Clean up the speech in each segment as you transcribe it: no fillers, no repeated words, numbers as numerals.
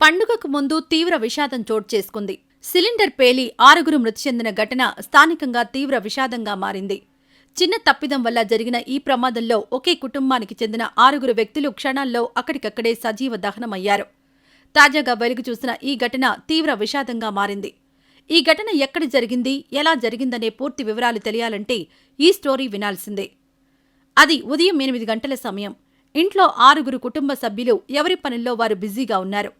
పండుగకు ముందు తీవ్ర విషాదం చోటు చేసుకుంది. సిలిండర్ పేలి 6 మృతి చెందిన ఘటన స్థానికంగా తీవ్ర విషాదంగా మారింది. చిన్న తప్పిదం వల్ల జరిగిన ఈ ప్రమాదంలో ఒకే కుటుంబానికి చెందిన 6 వ్యక్తులు క్షణాల్లో అక్కడికక్కడే సజీవ దహనమయ్యారు. తాజాగా వెలుగు చూసిన ఈ ఘటన తీవ్ర విషాదంగా మారింది. ఈ ఘటన ఎక్కడ జరిగింది, ఎలా జరిగిందనే పూర్తి వివరాలు తెలియాలంటే ఈ స్టోరీ వినాల్సిందే. అది ఉదయం 8 గంటల సమయం. ఇంట్లో 6 కుటుంబ సభ్యులు ఎవరి పనుల్లో వారు బిజీగా ఉన్నారు.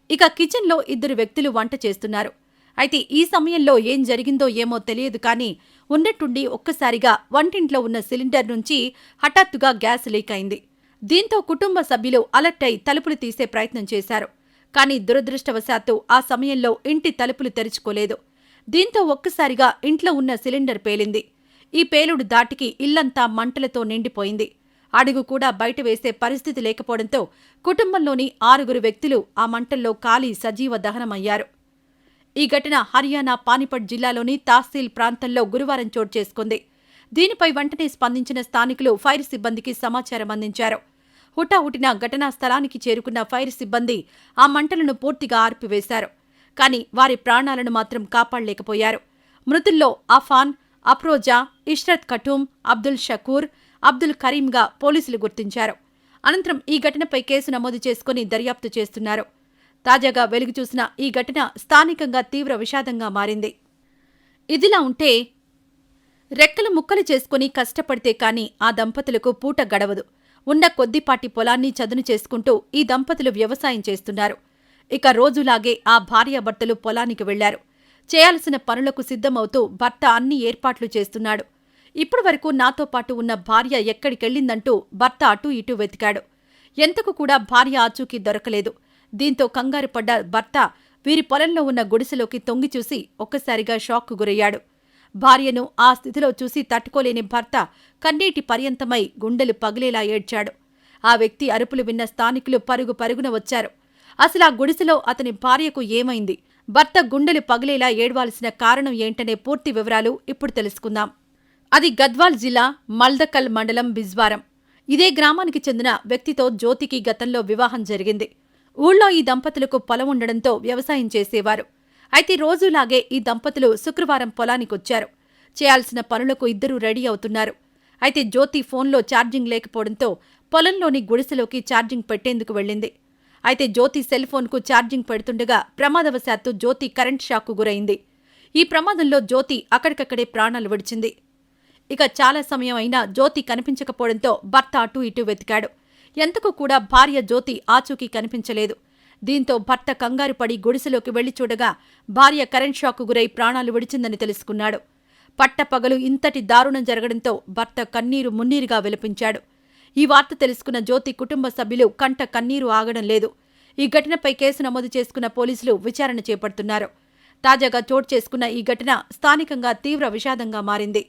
ఇక కిచెన్లో 2 వ్యక్తులు వంట చేస్తున్నారు. అయితే ఈ సమయంలో ఏం జరిగిందో ఏమో తెలియదు కానీ ఉన్నట్టుండి ఒక్కసారిగా వంటింట్లో ఉన్న సిలిండర్ నుంచి హఠాత్తుగా గ్యాస్ లీక్ అయింది. దీంతో కుటుంబ సభ్యులు అలర్ట్ అయి తలుపులు తీసే ప్రయత్నం చేశారు. కానీ దురదృష్టవశాత్తు ఆ సమయంలో ఇంటి తలుపులు తెరుచుకోలేదు. దీంతో ఒక్కసారిగా ఇంట్లో ఉన్న సిలిండర్ పేలింది. ఈ పేలుడు దాటికి ఇల్లంతా మంటలతో నిండిపోయింది. అడుగు కూడా బయట వేసే పరిస్థితి లేకపోవడంతో కుటుంబంలోని 6 వ్యక్తులు ఆ మంటల్లో కాలి సజీవ దహనమయ్యారు. ఈ ఘటన హర్యానా పానిపట్ జిల్లాలోని తహసీల్ ప్రాంతంలో గురువారం చోటు చేసుకుంది. దీనిపై వెంటనే స్పందించిన స్థానికులు ఫైర్ సిబ్బందికి సమాచారం అందించారు. హుటాహుటిన ఘటనా స్థలానికి చేరుకున్న ఫైర్ సిబ్బంది ఆ మంటలను పూర్తిగా ఆర్పివేశారు. కానీ వారి ప్రాణాలను మాత్రం కాపాడలేకపోయారు. మృతుల్లో అఫాన్, అఫ్రోజా, ఇష్రత్ ఖటూం, అబ్దుల్ షకూర్, అబ్దుల్ కరీంగా పోలీసులు గుర్తించారు. అనంతరం ఈ ఘటనపై కేసు నమోదు చేసుకుని దర్యాప్తు చేస్తున్నారు. తాజాగా వెలుగు చూసిన ఈ ఘటన స్థానికంగా తీవ్ర విషాదంగా మారింది. ఇదిలా ఉంటే రెక్కలు ముక్కలు చేసుకుని కష్టపడితే కాని ఆ దంపతులకు పూట గడవదు. ఉన్న కొద్దిపాటి పొలాన్ని చదును చేసుకుంటూ ఈ దంపతులు వ్యవసాయం చేస్తున్నారు. ఇక రోజులాగే ఆ భార్యాభర్తలు పొలానికి వెళ్లారు. చేయాల్సిన పనులకు సిద్ధమవుతూ భర్త అన్ని ఏర్పాట్లు చేస్తున్నాడు. ఇప్పటివరకు నాతో పాటు ఉన్న భార్య ఎక్కడికెళ్లిందంటూ భర్త అటూ ఇటూ వెతికాడు. ఎంతకు కూడా భార్య ఆచూకీ దొరకలేదు. దీంతో కంగారు పడ్డ భర్త వీరి పొలంలో ఉన్న గుడిసెలోకి తొంగిచూసి ఒక్కసారిగా షాక్కు గురయ్యాడు. భార్యను ఆ స్థితిలో చూసి తట్టుకోలేని భర్త కన్నీటి పర్యంతమై గుండెలు పగిలేలా ఏడ్చాడు. ఆ వ్యక్తి అరుపులు విన్న స్థానికులు పరుగు పరుగున వచ్చారు. అసలా గుడిసెలో అతని భార్యకు ఏమైంది, భర్త గుండెలు పగిలేలా ఏడ్వాల్సిన కారణం ఏంటనే పూర్తి వివరాలు ఇప్పుడు తెలుసుకుందాం. అది గద్వాల్ జిల్లా మల్దకల్ మండలం బిజ్వారం. ఇదే గ్రామానికి చెందిన వ్యక్తితో జ్యోతికి గతంలో వివాహం జరిగింది. ఊళ్ళో ఈ దంపతులకు పొలం ఉండడంతో వ్యవసాయం చేసేవారు. అయితే రోజులాగే ఈ దంపతులు శుక్రవారం పొలానికొచ్చారు. చేయాల్సిన పనులకు ఇద్దరూ రెడీ అవుతున్నారు. అయితే జ్యోతి ఫోన్లో ఛార్జింగ్ లేకపోవడంతో పొలంలోని గుడిసెలోకి ఛార్జింగ్ పెట్టేందుకు వెళ్ళింది. అయితే జ్యోతి సెల్ ఫోన్కు ఛార్జింగ్ పెడుతుండగా ప్రమాదవశాత్తు జ్యోతి కరెంట్ షాక్కు గురైంది. ఈ ప్రమాదంలో జ్యోతి అక్కడికక్కడే ప్రాణాలు విడిచింది. ఇక చాలా సమయం అయినా జ్యోతి కనిపించకపోవడంతో భర్త అటూ ఇటూ వెతికాడు. ఎంతకు కూడా భార్య జ్యోతి ఆచూకీ కనిపించలేదు. దీంతో భర్త కంగారు పడి గుడిసెలోకి వెళ్లి చూడగా భార్య కరెంట్ షాక్కు గురై ప్రాణాలు విడిచిందని తెలుసుకున్నాడు. పట్టపగలు ఇంతటి దారుణం జరగడంతో భర్త కన్నీరు మున్నీరుగా విలపించాడు. ఈ వార్త తెలుసుకున్న జ్యోతి కుటుంబ సభ్యులు కంట కన్నీరు ఆగడం లేదు. ఈ ఘటనపై కేసు నమోదు చేసుకున్న పోలీసులు విచారణ చేపడుతున్నారు. తాజాగా చోటు చేసుకున్న ఈ ఘటన స్థానికంగా తీవ్ర విషాదంగా మారింది.